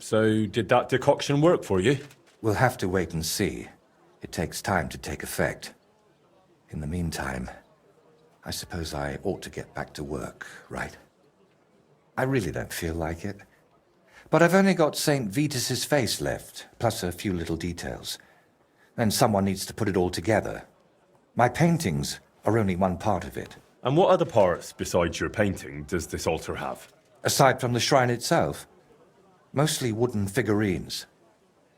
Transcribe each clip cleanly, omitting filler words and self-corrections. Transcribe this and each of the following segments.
So, did that decoction work for you? We'll have to wait and see. It takes time to take effect. In the meantime, I suppose I ought to get back to work, right? I really don't feel like it. But I've only got St. Vitus's face left, plus a few little details. And someone needs to put it all together. My paintings are only one part of it. And what other parts, besides your painting, does this altar have? Aside from the shrine itself, mostly wooden figurines.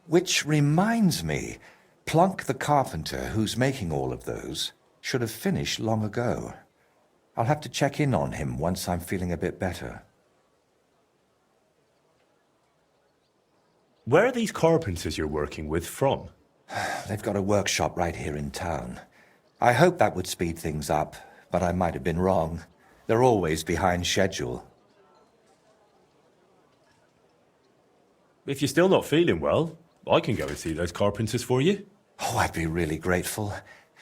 Which reminds me, Plunk the carpenter, who's making all of those, should have finished long ago. I'll have to check in on him once I'm feeling a bit better. Where are these carpenters you're working with from? They've got a workshop right here in town. I hoped that would speed things up, but I might have been wrong. They're always behind schedule. If you're still not feeling well, I can go and see those carpenters for you. Oh, I'd be really grateful.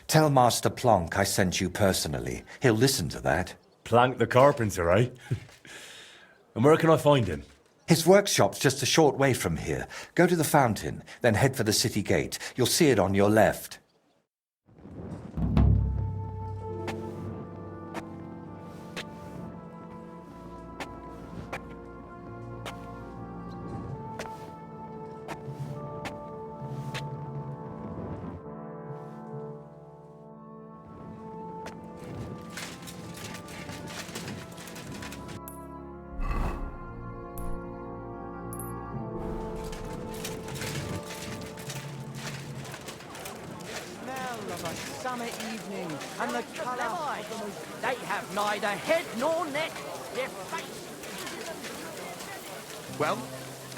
Tell Master Plonk I sent you personally. He'll listen to that. Plank the carpenter, eh? And where can I find him? His workshop's just a short way from here. Go to the fountain, then head for the city gate. You'll see it on your left. Summer evening, and the colour of the most... They have neither head nor neck. Their face... Well,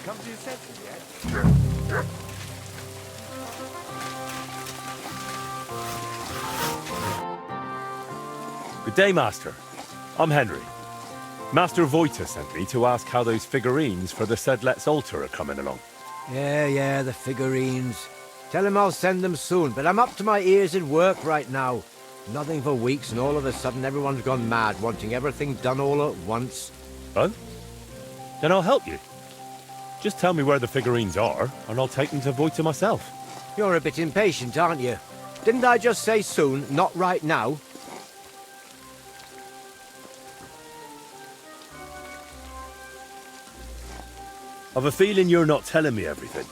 come to your senses yet? Good day, Master. I'm Henry. Master Voita sent me to ask how those figurines for the Sedlet's altar are coming along. Yeah, the figurines. Tell him I'll send them soon, but I'm up to my ears in work right now. Nothing for weeks, and all of a sudden everyone's gone mad, wanting everything done all at once. Oh? Then I'll help you. Just tell me where the figurines are, and I'll take them to Voita myself. You're a bit impatient, aren't you? Didn't I just say soon, not right now? I've a feeling you're not telling me everything.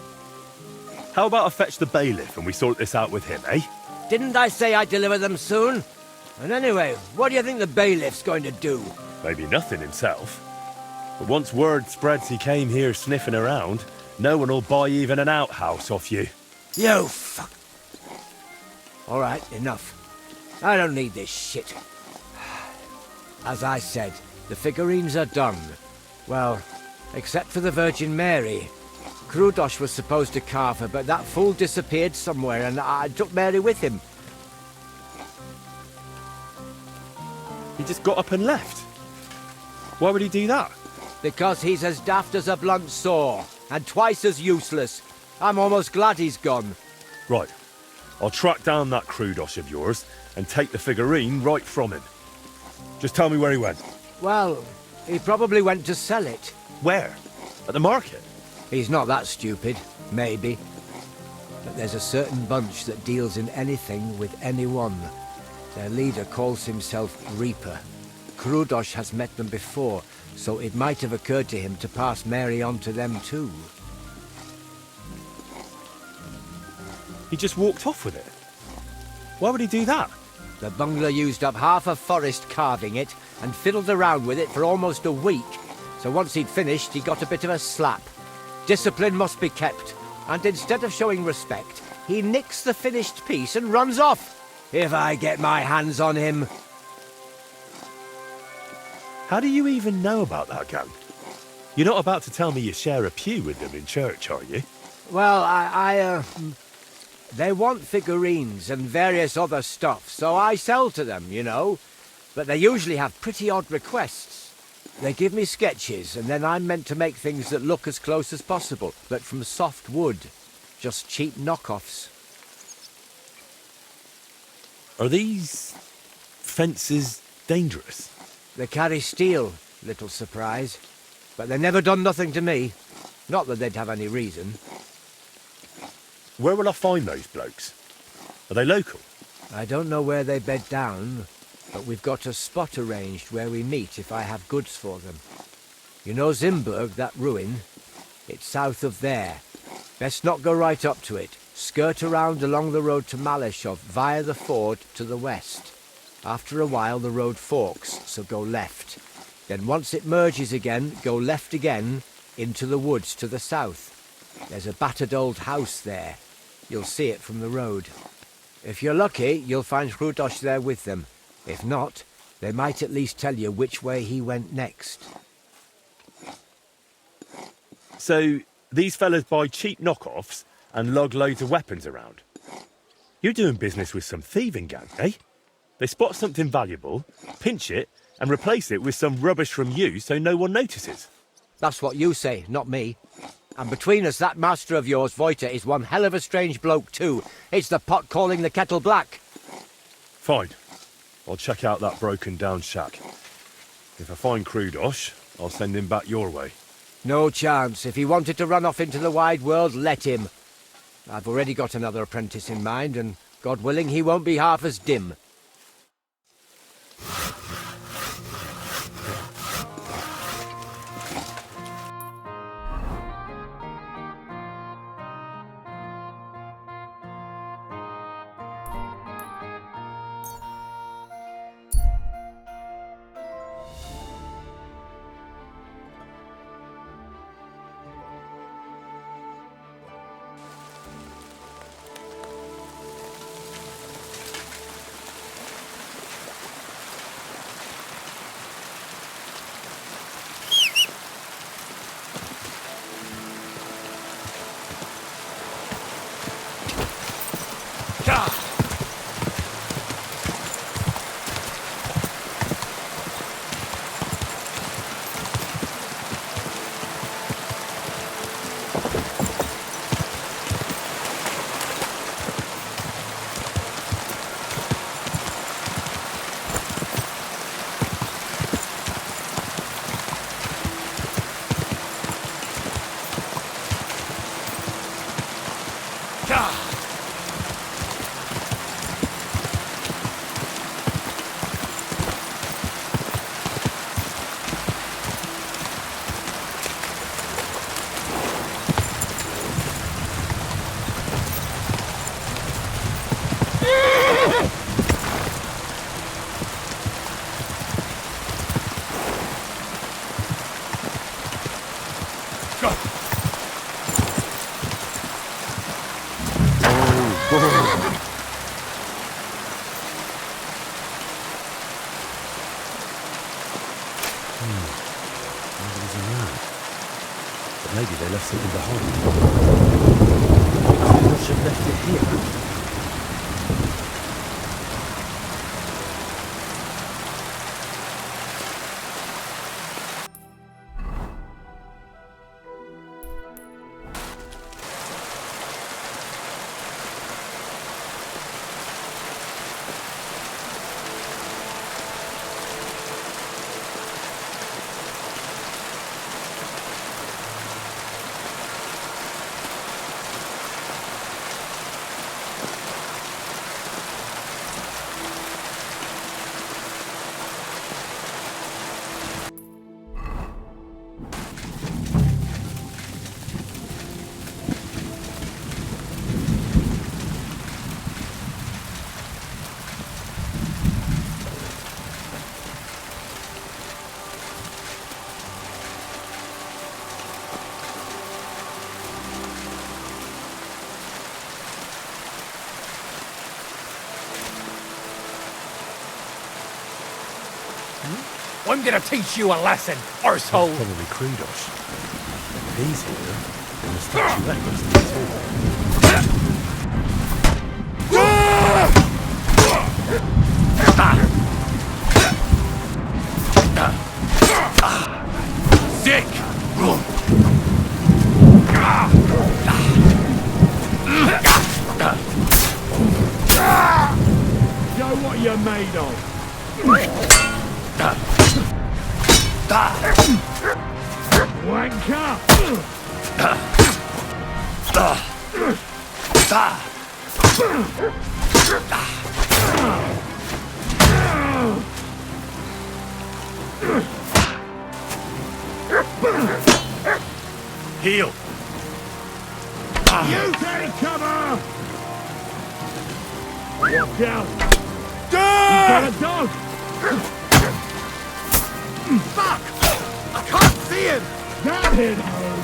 How about I fetch the bailiff and we sort this out with him, eh? Didn't I say I'd deliver them soon? And anyway, what do you think the bailiff's going to do? Maybe nothing himself. But once word spreads he came here sniffing around, no one will buy even an outhouse off you. You fuck. All right, enough. I don't need this shit. As I said, the figurines are done. Well, except for the Virgin Mary. Krudosh was supposed to carve her, but that fool disappeared somewhere, and I took Mary with him. He just got up and left. Why would he do that? Because he's as daft as a blunt saw, and twice as useless. I'm almost glad he's gone. Right. I'll track down that Krudosh of yours and take the figurine right from him. Just tell me where he went. Well, he probably went to sell it. Where? At the market? He's not that stupid, maybe. But there's a certain bunch that deals in anything with anyone. Their leader calls himself Reaper. Krudosh has met them before, so it might have occurred to him to pass Mary on to them too. He just walked off with it. Why would he do that? The bungler used up half a forest carving it and fiddled around with it for almost a week. So once he'd finished, he got a bit of a slap. Discipline must be kept, and instead of showing respect, he nicks the finished piece and runs off. If I get my hands on him. How do you even know about that gang? You're not about to tell me you share a pew with them in church, are you? Well, they want figurines and various other stuff, so I sell to them, you know. But they usually have pretty odd requests. They give me sketches, and then I'm meant to make things that look as close as possible, but from soft wood. Just cheap knockoffs. Are these fences dangerous? They carry steel, little surprise. But they never done nothing to me. Not that they'd have any reason. Where will I find those blokes? Are they local? I don't know where they bed down, but we've got a spot arranged where we meet if I have goods for them. You know Zimburg, that ruin? It's south of there. Best not go right up to it. Skirt around along the road to Malashov via the ford to the west. After a while the road forks, so go left. Then once it merges again, go left again into the woods to the south. There's a battered old house there. You'll see it from the road. If you're lucky, you'll find Hrudosh there with them. If not, they might at least tell you which way he went next. So, these fellas buy cheap knockoffs and lug loads of weapons around. You're doing business with some thieving gang, eh? They spot something valuable, pinch it, and replace it with some rubbish from you so no one notices. That's what you say, not me. And between us, that master of yours, Wojta, is one hell of a strange bloke too. It's the pot calling the kettle black. Fine. I'll check out that broken down shack. If I find Hrudosh, I'll send him back your way. No chance. If he wanted to run off into the wide world, let him. I've already got another apprentice in mind, and God willing, he won't be half as dim. Maybe they left something behind. They could not have left it here. I'm gonna teach you a lesson, arsehole! Probably Hrudosh. If he's here, then the statuette must be too. Sick! Show what you're made of. Wanker! Heal. You take cover! Watch out! You've got a dog! Fuck! I can't see him! That hit home!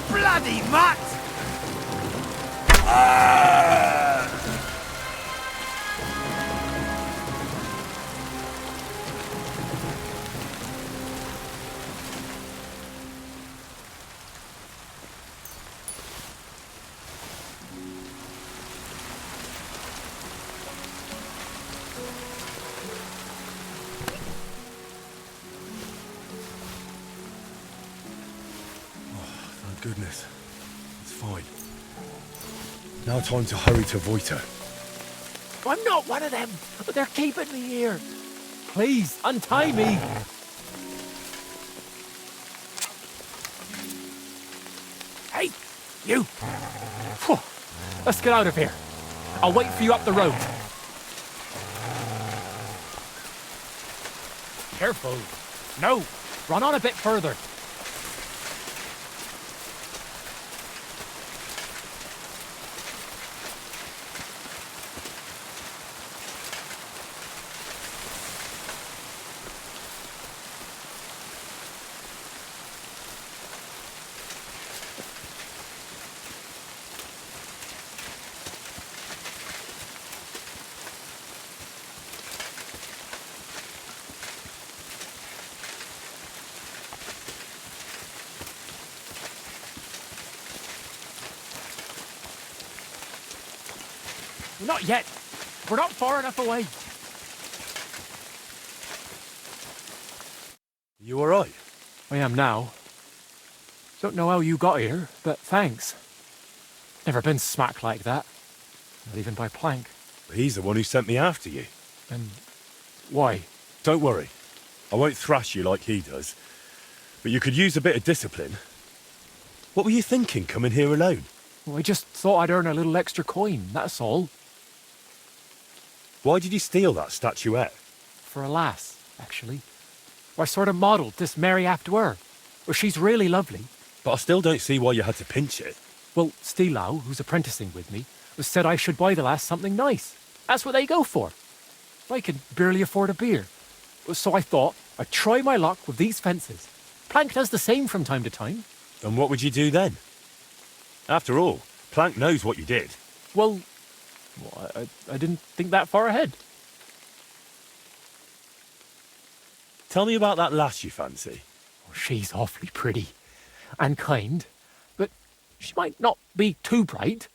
Bloody mutt! Thank goodness. It's fine. Now time to hurry to Voita. I'm not one of them, but they're keeping me here. Please, untie me. Hey, you. Phew. Let's get out of here. I'll wait for you up the road. Careful. No, run on a bit further. Not yet. We're not far enough away. You alright? I am now. Don't know how you got here, but thanks. Never been smacked like that. Not even by Plank. He's the one who sent me after you. And why? Don't worry. I won't thrash you like he does. But you could use a bit of discipline. What were you thinking coming here alone? Well, I just thought I'd earn a little extra coin, that's all. Why did you steal that statuette? For a lass, actually. I sort of modelled this Mary after her. Well, she's really lovely. But I still don't see why you had to pinch it. Well, Stilau, who's apprenticing with me, said I should buy the lass something nice. That's what they go for. I can barely afford a beer. So I thought I'd try my luck with these fences. Plank does the same from time to time. And what would you do then? After all, Plank knows what you did. Well, I didn't think that far ahead. Tell me about that lass you fancy. She's awfully pretty and kind, but she might not be too bright.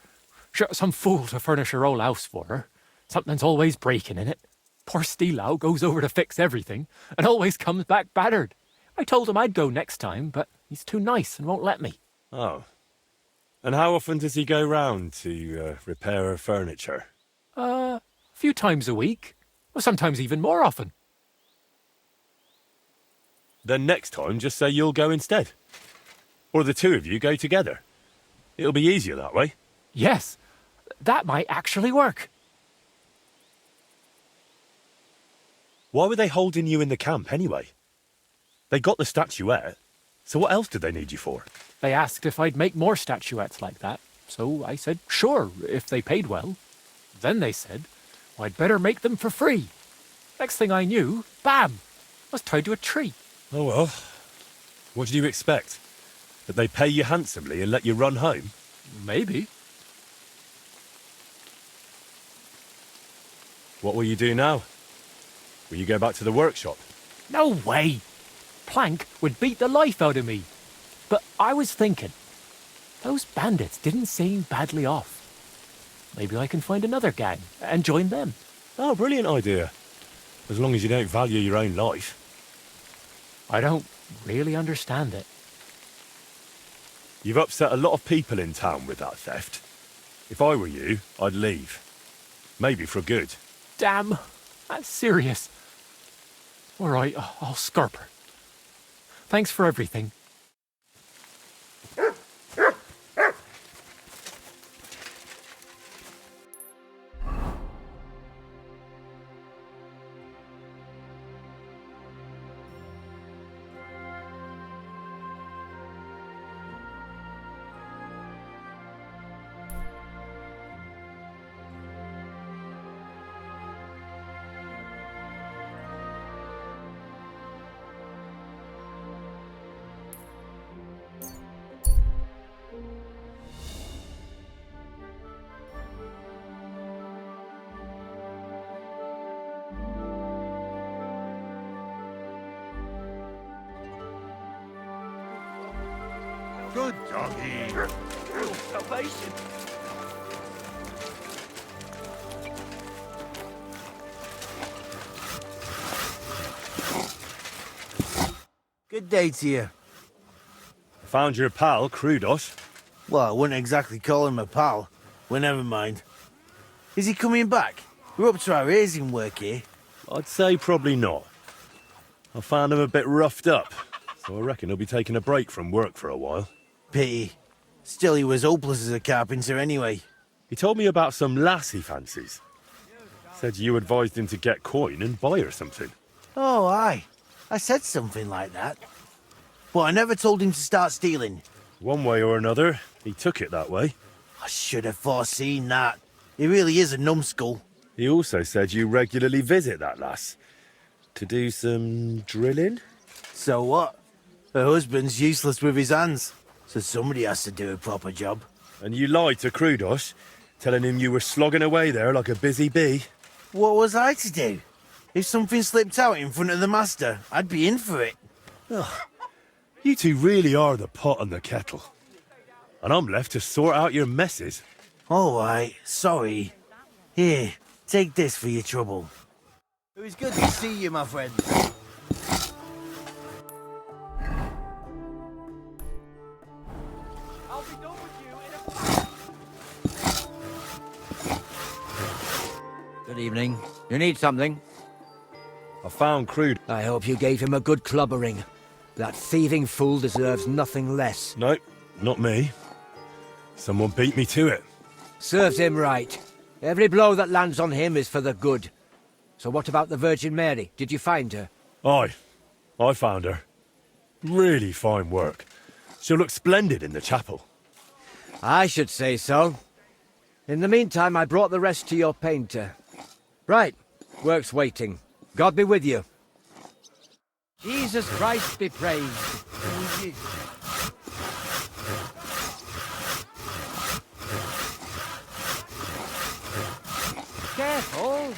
Sure, some fool to furnish her whole house for her. Something's always breaking in it. Poor Stilau goes over to fix everything and always comes back battered. I told him I'd go next time, but he's too nice and won't let me. Oh. And how often does he go round to repair her furniture? A few times a week. Or sometimes even more often. Then next time, just say you'll go instead. Or the two of you go together. It'll be easier that way. Yes, that might actually work. Why were they holding you in the camp anyway? They got the statuette, so what else did they need you for? They asked if I'd make more statuettes like that, so I said sure, if they paid well. Then they said, well, I'd better make them for free. Next thing I knew, bam, I was tied to a tree. Oh well, what did you expect? That they pay you handsomely and let you run home? Maybe. What will you do now? Will you go back to the workshop? No way. Plank would beat the life out of me. But I was thinking, those bandits didn't seem badly off. Maybe I can find another gang and join them. Oh, brilliant idea. As long as you don't value your own life. I don't really understand it. You've upset a lot of people in town with that theft. If I were you, I'd leave. Maybe for good. damn. That's serious. All right, I'll scarp her. Thanks for everything. Good doggy. Salvation. Good day to you. Found your pal, Krudos. Well, I wouldn't exactly call him a pal. Well, never mind. Is he coming back? We're up to our ears in work here. I'd say probably not. I found him a bit roughed up, so I reckon he'll be taking a break from work for a while. Pity. Still, he was hopeless as a carpenter anyway. He told me about some lass he fancies. Said you advised him to get coin and buy her something. Oh, aye. I said something like that. But I never told him to start stealing. One way or another, he took it that way. I should have foreseen that. He really is a numbskull. He also said you regularly visit that lass. To do some drilling? So what? Her husband's useless with his hands. So somebody has to do a proper job. And you lied to Krudos, telling him you were slogging away there like a busy bee. What was I to do? If something slipped out in front of the master, I'd be in for it. You two really are the pot and the kettle. And I'm left to sort out your messes. All right, sorry. Here, take this for your trouble. It was good to see you, my friend. I'll be done with you in a... Good evening. You need something? I found Krud. I hope you gave him a good clubbering. That thieving fool deserves nothing less. No, not me. Someone beat me to it. Serves him right. Every blow that lands on him is for the good. So what about the Virgin Mary? Did you find her? Aye, I found her. Really fine work. She'll look splendid in the chapel. I should say so. In the meantime, I brought the rest to your painter. Right, work's waiting. God be with you. Jesus Christ be praised. Careful.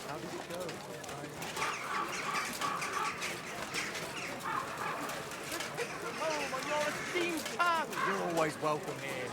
How did it go? Home on your esteemed tongue! You're always welcome here.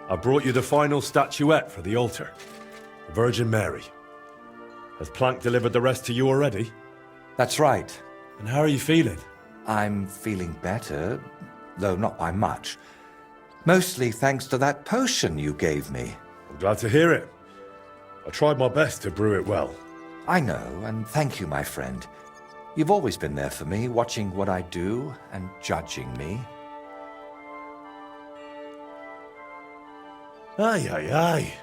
I brought you the final statuette for the altar. The Virgin Mary. Has Plank delivered the rest to you already? That's right. And how are you feeling? I'm feeling better, though not by much. Mostly thanks to that potion you gave me. I'm glad to hear it. I tried my best to brew it well. I know, and thank you, my friend. You've always been there for me, watching what I do and judging me. Aye, aye, aye.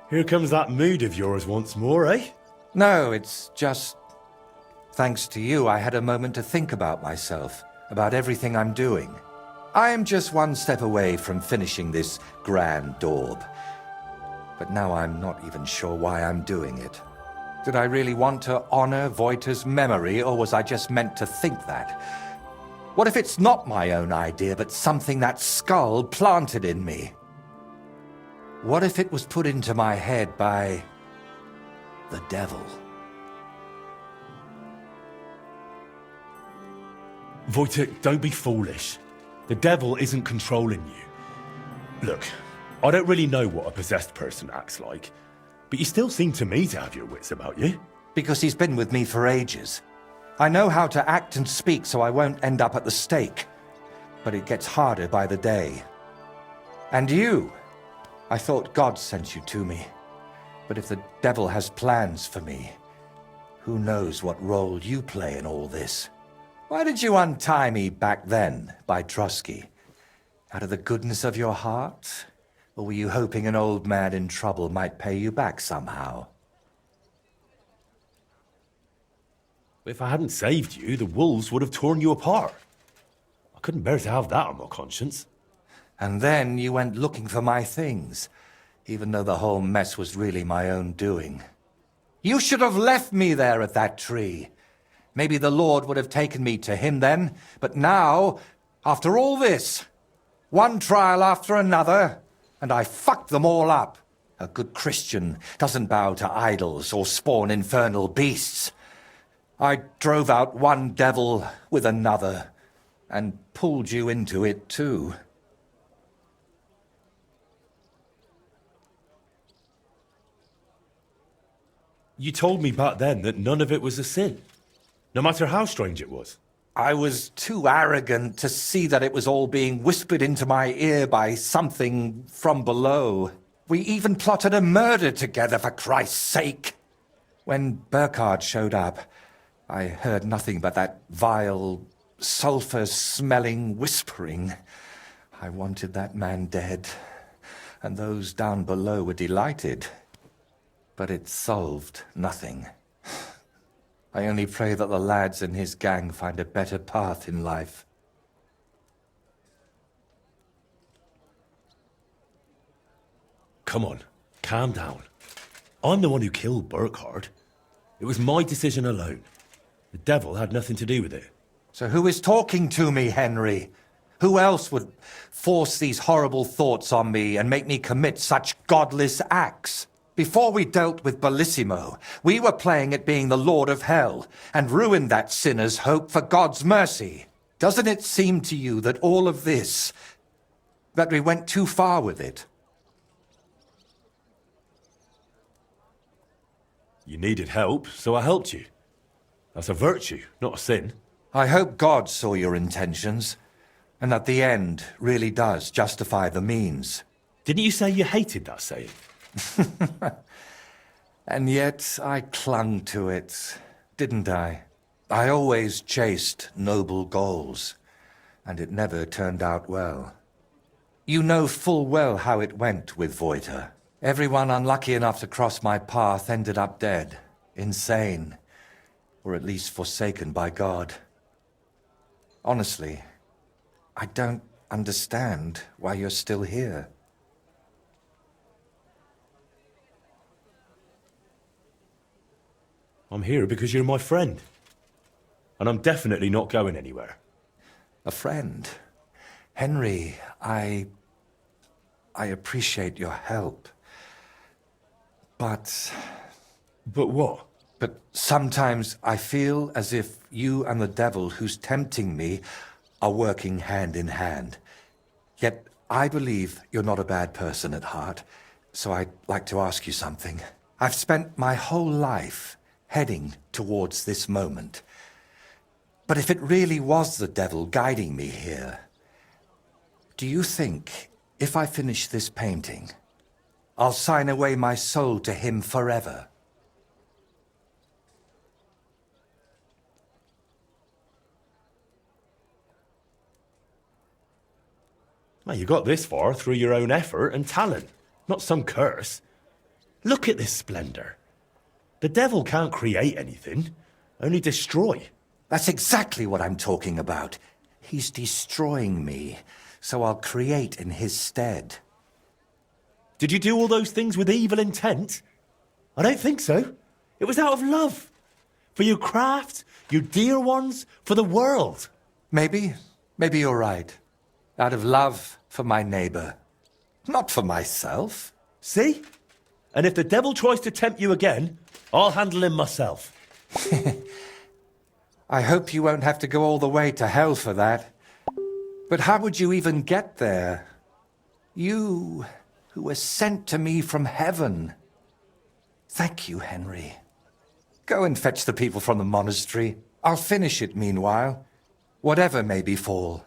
Here comes that mood of yours once more, eh? No, it's just... Thanks to you, I had a moment to think about myself, about everything I'm doing. I am just one step away from finishing this grand daub. But now I'm not even sure why I'm doing it. Did I really want to honor Voita's memory, or was I just meant to think that? What if it's not my own idea, but something that skull planted in me? What if it was put into my head by the devil? Wojtek, don't be foolish. The devil isn't controlling you. Look, I don't really know what a possessed person acts like, but you still seem to me to have your wits about you. Because he's been with me for ages. I know how to act and speak so I won't end up at the stake. But it gets harder by the day. And you, I thought God sent you to me. But if the devil has plans for me, who knows what role you play in all this? Why did you untie me back then by Trusky? Out of the goodness of your heart? Or were you hoping an old man in trouble might pay you back somehow? If I hadn't saved you, the wolves would have torn you apart. I couldn't bear to have that on my conscience. And then you went looking for my things, even though the whole mess was really my own doing. You should have left me there at that tree. Maybe the Lord would have taken me to him then, but now, after all this, one trial after another, and I fucked them all up. A good Christian doesn't bow to idols or spawn infernal beasts. I drove out one devil with another, and pulled you into it too. You told me back then that none of it was a sin, no matter how strange it was. I was too arrogant to see that it was all being whispered into my ear by something from below. We even plotted a murder together, for Christ's sake. When Burkhard showed up, I heard nothing but that vile, sulphur-smelling whispering. I wanted that man dead, and those down below were delighted. But it solved nothing. I only pray that the lads in his gang find a better path in life. Come on, calm down. I'm the one who killed Burkhard. It was my decision alone. The devil had nothing to do with it. So who is talking to me, Henry? Who else would force these horrible thoughts on me and make me commit such godless acts? Before we dealt with Bellissimo, we were playing at being the Lord of Hell and ruined that sinner's hope for God's mercy. Doesn't it seem to you that all of this, that we went too far with it? You needed help, so I helped you. That's a virtue, not a sin. I hope God saw your intentions, and that the end really does justify the means. Didn't you say you hated that saying? And yet I clung to it, didn't I? I always chased noble goals, and it never turned out well. You know full well how it went with Voita. Everyone unlucky enough to cross my path ended up dead, insane, or at least forsaken by God. Honestly, I don't understand why you're still here. I'm here because you're my friend. And I'm definitely not going anywhere. A friend? Henry, I appreciate your help. But what? But sometimes I feel as if you and the devil who's tempting me are working hand in hand. Yet I believe you're not a bad person at heart, so I'd like to ask you something. I've spent my whole life heading towards this moment. But if it really was the devil guiding me here, do you think if I finish this painting, I'll sign away my soul to him forever? Well, you got this far through your own effort and talent, not some curse. Look at this splendor. The devil can't create anything, only destroy. That's exactly what I'm talking about. He's destroying me, so I'll create in his stead. Did you do all those things with evil intent? I don't think so. It was out of love. For your craft, your dear ones, for the world. Maybe you're right. Out of love for my neighbor. Not for myself. See? And if the devil tries to tempt you again, I'll handle him myself. I hope you won't have to go all the way to hell for that. But how would you even get there? You, who were sent to me from heaven. Thank you, Henry. Go and fetch the people from the monastery. I'll finish it meanwhile, whatever may befall.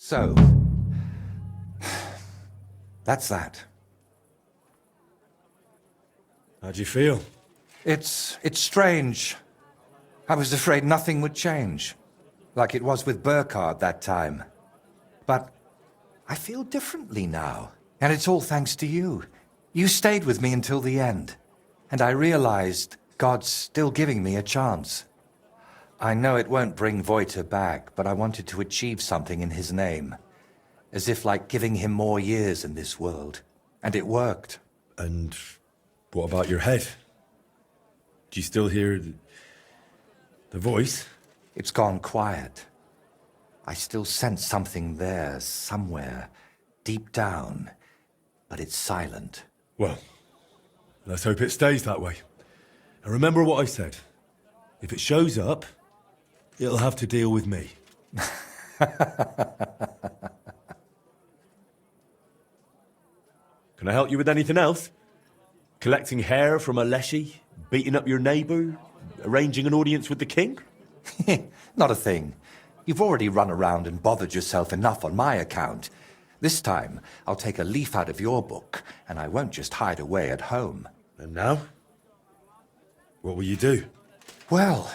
So, that's that. How'd you feel? It's strange. I was afraid nothing would change, like it was with Burkhard that time. But I feel differently now, and it's all thanks to you. You stayed with me until the end, and I realized God's still giving me a chance. I know it won't bring Voiter back, but I wanted to achieve something in his name. As if like giving him more years in this world. And it worked. And what about your head? Do you still hear the voice? It's gone quiet. I still sense something there, somewhere, deep down. But it's silent. Well, let's hope it stays that way. And remember what I said. If it shows up, it'll have to deal with me. Can I help you with anything else? Collecting hair from a leshy? Beating up your neighbour? Arranging an audience with the king? Not a thing. You've already run around and bothered yourself enough on my account. This time, I'll take a leaf out of your book, and I won't just hide away at home. And now? What will you do? Well,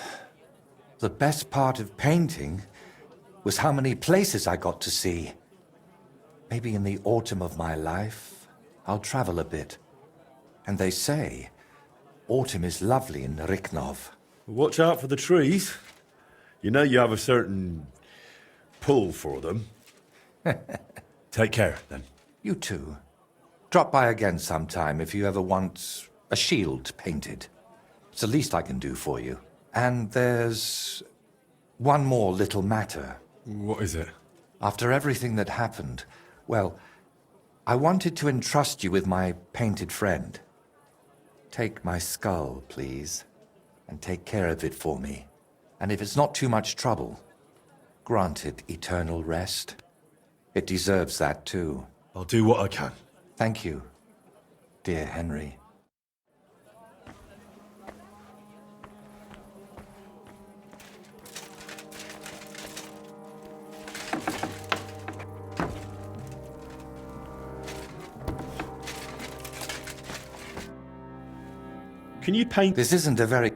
the best part of painting was how many places I got to see. Maybe in the autumn of my life, I'll travel a bit. And they say, autumn is lovely in Riknov. Watch out for the trees. You know you have a certain pull for them. Take care, then. You too. Drop by again sometime if you ever want a shield painted. It's the least I can do for you. And there's one more little matter. What is it? After everything that happened, well, I wanted to entrust you with my painted friend. Take my skull, please, and take care of it for me. And if it's not too much trouble, grant it eternal rest. It deserves that too. I'll do what I can. Thank you. dear Henry. Can you paint... This isn't a very...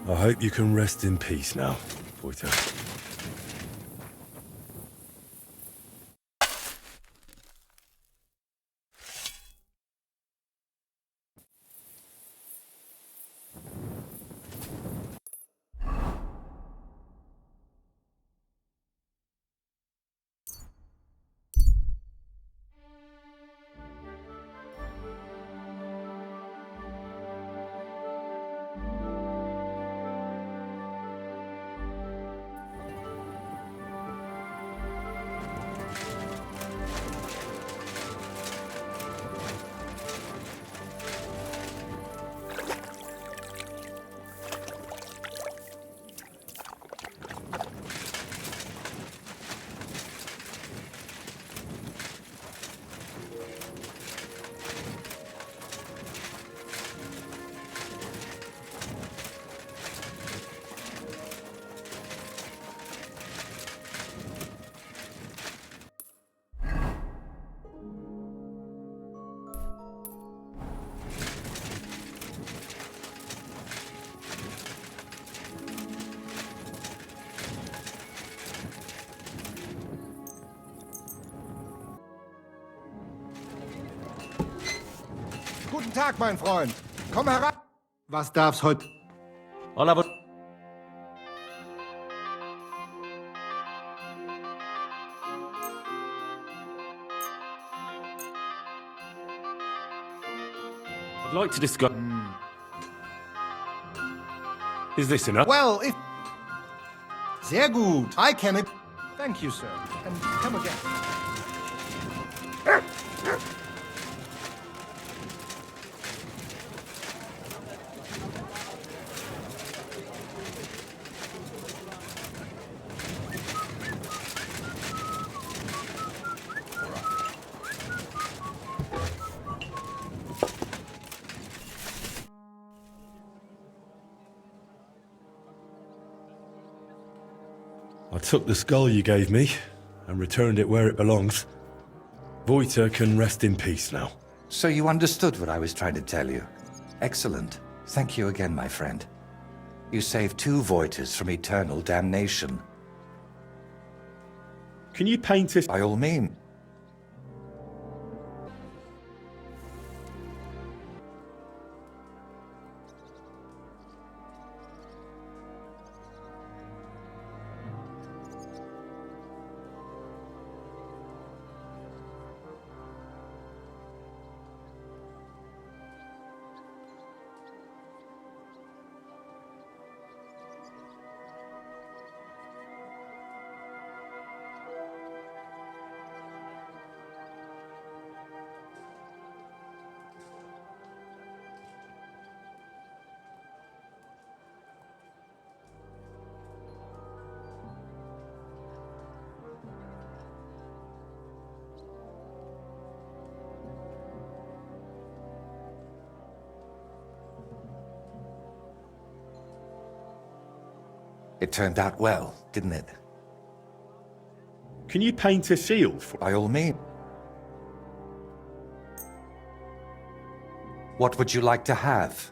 I hope you can rest in peace now, Voiter. Guten Tag, mein Freund. Komm herein. Was darf's heute? I'll have a... I'd like to discuss... Is this enough? Well, if... Sehr gut. I can... Thank you, sir. And come again. I took the skull you gave me and returned it where it belongs. Voiter can rest in peace now. So you understood what I was trying to tell you. Excellent. Thank you again, my friend. You saved 2 Voiters from eternal damnation. Can you paint us... By all means. It turned out well, didn't it? Can you paint a shield for... By all means. What would you like to have?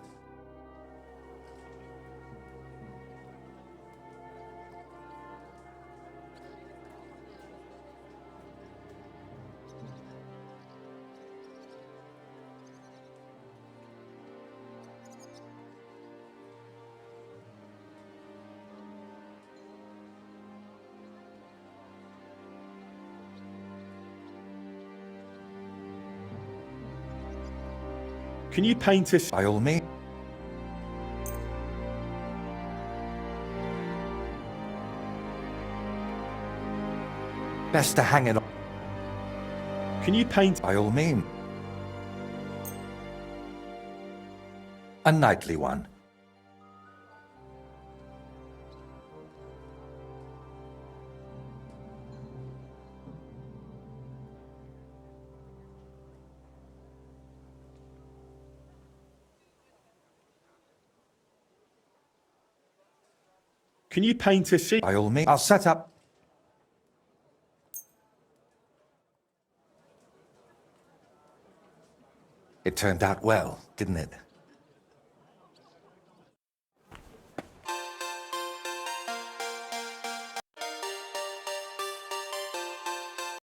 Can you paint us? By all means. Best to hang it on. Can you paint? By all means. A knightly one. Can you paint a sheep? By all means. I'll set up. It turned out well, didn't it?